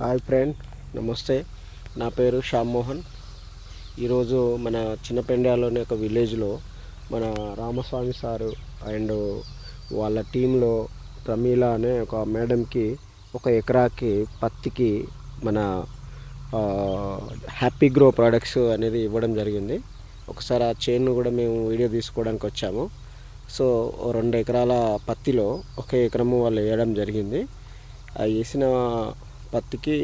Hi friend, నమస్తే. నా పేరు శ్యామ్ మోహన్. ఈరోజు మన చిన్నపెండ్యాలోని ఒక విలేజ్లో మన రామస్వామి సారు అండ్ వాళ్ళ టీంలో ప్రమీల అనే ఒక మేడంకి 1 ఎకరాకి పత్తికి మన హ్యాపీ గ్రో ప్రోడక్ట్స్ అనేది ఇవ్వడం జరిగింది. ఒకసారి ఆ చైన్ను కూడా మేము వీడియో తీసుకోవడానికి వచ్చాము. సో 2 ఎకరాల పత్తిలో 1 ఎకరము వాళ్ళు వేయడం జరిగింది. ఆ వేసిన పత్తికి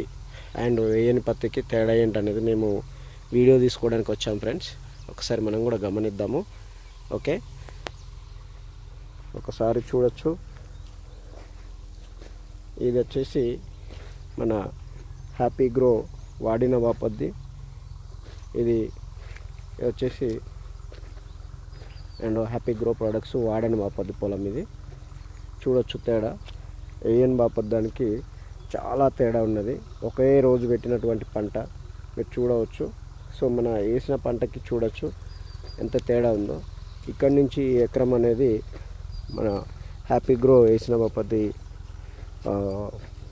అండ్ వేయని పత్తికి తేడా ఏంటనేది మేము వీడియో తీసుకోవడానికి వచ్చాము ఫ్రెండ్స్. ఒకసారి మనం కూడా గమనిద్దాము. ఓకే, ఒకసారి చూడొచ్చు. ఇది వచ్చేసి మన హ్యాపీ గ్రో వాడిన బాపద్ది. ఇది వచ్చేసి అండ్ హ్యాపీ గ్రో ప్రోడక్ట్స్ వాడని బాపద్ది పొలం. ఇది చూడొచ్చు తేడా. వేయని బాపద్దానికి చాలా తేడా ఉన్నది. ఒకే రోజు పెట్టినటువంటి పంట మీరు చూడవచ్చు. సో మన వేసిన పంటకి చూడొచ్చు ఎంత తేడా ఉందో. ఇక్కడి నుంచి ఎకరం అనేది మన హ్యాపీ గ్రో వేసిన బాపద్ది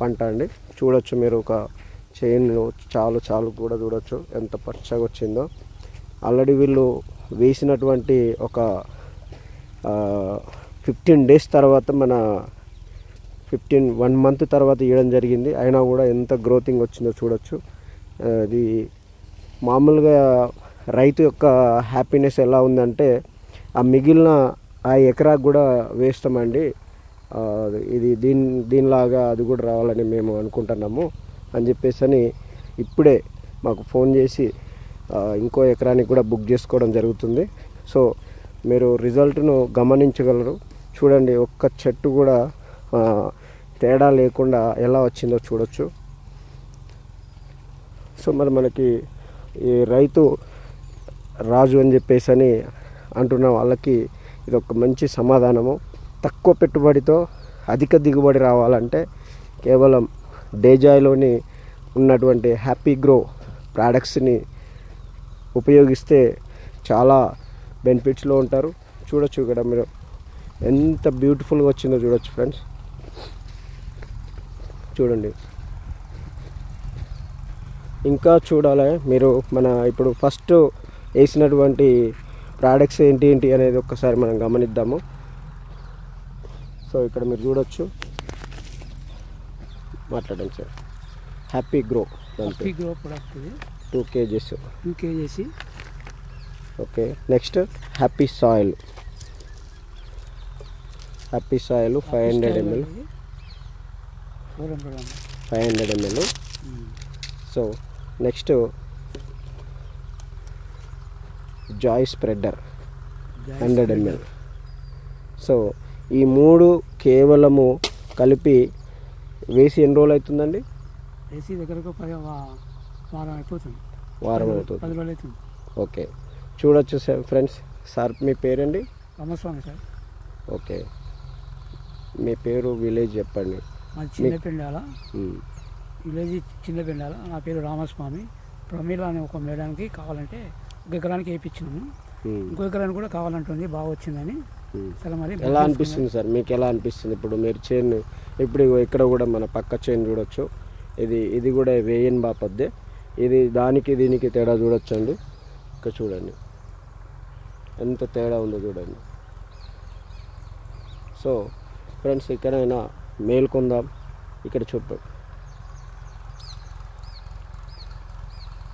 పంట అండి. చూడొచ్చు మీరు. ఒక చైన్లో చాలు కూడా చూడొచ్చు ఎంత పచ్చగా వచ్చిందో. ఆల్రెడీ వీళ్ళు వేసినటువంటి ఒక 15 డేస్ తర్వాత మన 1 మంత్ తర్వాత ఇవ్వడం జరిగింది. అయినా కూడా ఎంత గ్రోతింగ్ వచ్చిందో చూడొచ్చు. అది మామూలుగా రైతు యొక్క హ్యాపీనెస్ ఎలా ఉందంటే ఆ మిగిలిన ఆ ఎకరాకు కూడా వేస్తామండి, ఇది దీనిలాగా అది కూడా రావాలని మేము అనుకుంటున్నాము అని చెప్పేసి ఇప్పుడే మాకు ఫోన్ చేసి ఇంకో ఎకరానికి కూడా బుక్ చేసుకోవడం జరుగుతుంది. సో మీరు రిజల్ట్ను గమనించగలరు. చూడండి, ఒక్క చెట్టు కూడా తేడా లేకుండా ఎలా వచ్చిందో చూడొచ్చు. సో మరి మనకి ఈ రైతు రాజు అని చెప్పేసి అంటున్న వాళ్ళకి ఇది ఒక మంచి సమాధానము. తక్కువ పెట్టుబడితో అధిక దిగుబడి రావాలంటే కేవలం డేజాయ్లోని ఉన్నటువంటి హ్యాపీ గ్రో ప్రోడక్ట్స్ని ఉపయోగిస్తే చాలా బెనిఫిట్స్లో ఉంటారు. చూడొచ్చు ఇక్కడ మీరు ఎంత బ్యూటిఫుల్గా వచ్చిందో చూడొచ్చు ఫ్రెండ్స్. చూడండి, ఇంకా చూడాలి మీరు. మన ఇప్పుడు ఫస్ట్ వేసినటువంటి ప్రోడక్ట్స్ ఏంటి అనేది ఒక్కసారి మనం గమనిద్దాము. సో ఇక్కడ మీరు చూడొచ్చు. మాట్లాడండి sir. Happy grow product 2 kgs. Okay, next happy soil 500 ml. 500 ml. So next Joy spreader 100 ml. So ఈ 3 కేవలము కలిపి వేసి ఎన్ని రోజులు అవుతుందండి? వేసి దగ్గరకు వారం అవుతుంది. 10 రోజులు అవుతుంది. ఓకే, చూడొచ్చు ఫ్రెండ్స్. సార్ మీ పేరండి? రామస్వామి సార్. ఓకే, మీ పేరు, విలేజ్ చెప్పండి. మా చిన్నపెండాల విలేజ్ చిన్నపెండాల. నా పేరు రామస్వామి. ప్రమీల అనే ఒక మేడానికి కావాలంటే 1 ఎకరానికి వేయించినాము. ఇంకో ఎకరానికి కూడా కావాలంటుంది, బాగా వచ్చిందని. సరే, మరి ఎలా అనిపిస్తుంది సార్ మీకు? ఎలా అనిపిస్తుంది ఇప్పుడు మీరు చైన్? ఇప్పుడు ఇక్కడ కూడా మన పక్క చైన్ చూడొచ్చు. ఇది కూడా వేయని బాపద్దే. ఇది దానికి దీనికి తేడా చూడొచ్చండి. ఇక్కడ చూడండి ఎంత తేడా ఉందో చూడండి. సో ఫ్రెండ్స్, ఇక్కడైనా మేల్కొందాం. ఇక్కడ చూపు.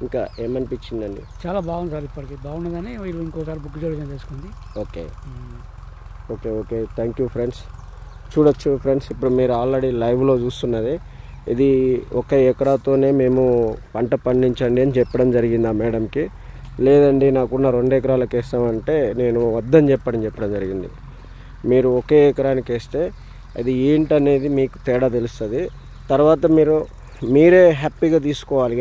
ఇంకా ఏమనిపించిందండి? చాలా బాగుంది సార్. ఇప్పటికి బాగున్నదని వీళ్ళు ఇంకోసారి బుక్ చేయడం చేసుకుంది. Okay, thank you friends. చూడొచ్చు ఫ్రెండ్స్, ఇప్పుడు మీరు ఆల్రెడీ లైవ్లో చూస్తున్నది. ఇది 1 ఎకరాతోనే మేము పంట పండించండి అని చెప్పడం జరిగింది ఆ మేడంకి. లేదండి, నాకున్న 2 ఎకరాలకు వేస్తామంటే నేను వద్దని చెప్పడం జరిగింది. మీరు 1 ఎకరానికి వేస్తే అది ఏంటనేది మీకు తేడా తెలుస్తుంది. తర్వాత మీరే హ్యాపీగా తీసుకోవాలి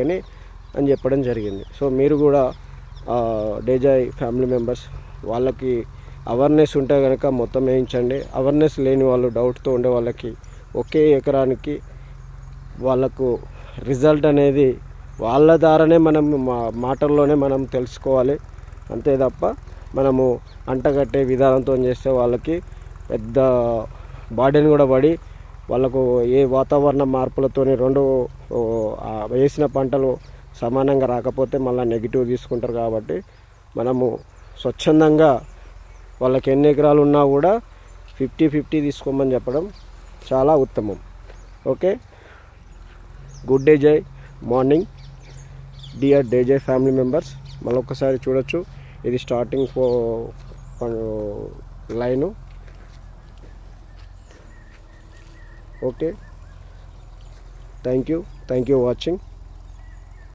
అని చెప్పడం జరిగింది. సో మీరు కూడా డేజాయ్ ఫ్యామిలీ మెంబర్స్ వాళ్ళకి అవేర్నెస్ ఉంటే కనుక మొత్తం వేయించండి. అవేర్నెస్ లేని వాళ్ళు, డౌట్తో ఉండే వాళ్ళకి 1 ఎకరానికి వాళ్ళకు రిజల్ట్ అనేది వాళ్ళ ద్వారానే మనం మాటల్లోనే మనం తెలుసుకోవాలి. అంతే తప్ప మనము అంటగట్టే విధానంతో చేస్తే వాళ్ళకి పెద్ద బాడీని కూడా పడి వాళ్ళకు ఏ వాతావరణ మార్పులతోని రెండు వేసిన పంటలు సమానంగా రాకపోతే మళ్ళీ నెగిటివ్ తీసుకుంటారు. కాబట్టి మనము స్వచ్ఛందంగా వాళ్ళకి ఎన్ని ఎకరాలు ఉన్నా కూడా 50-50 తీసుకోమని చెప్పడం చాలా ఉత్తమం. ఓకే, గుడ్ డే జై మార్నింగ్ డియర్ డేజే ఫ్యామిలీ మెంబర్స్. మళ్ళొకసారి చూడొచ్చు, ఇది starting line. Okay, thank you watching.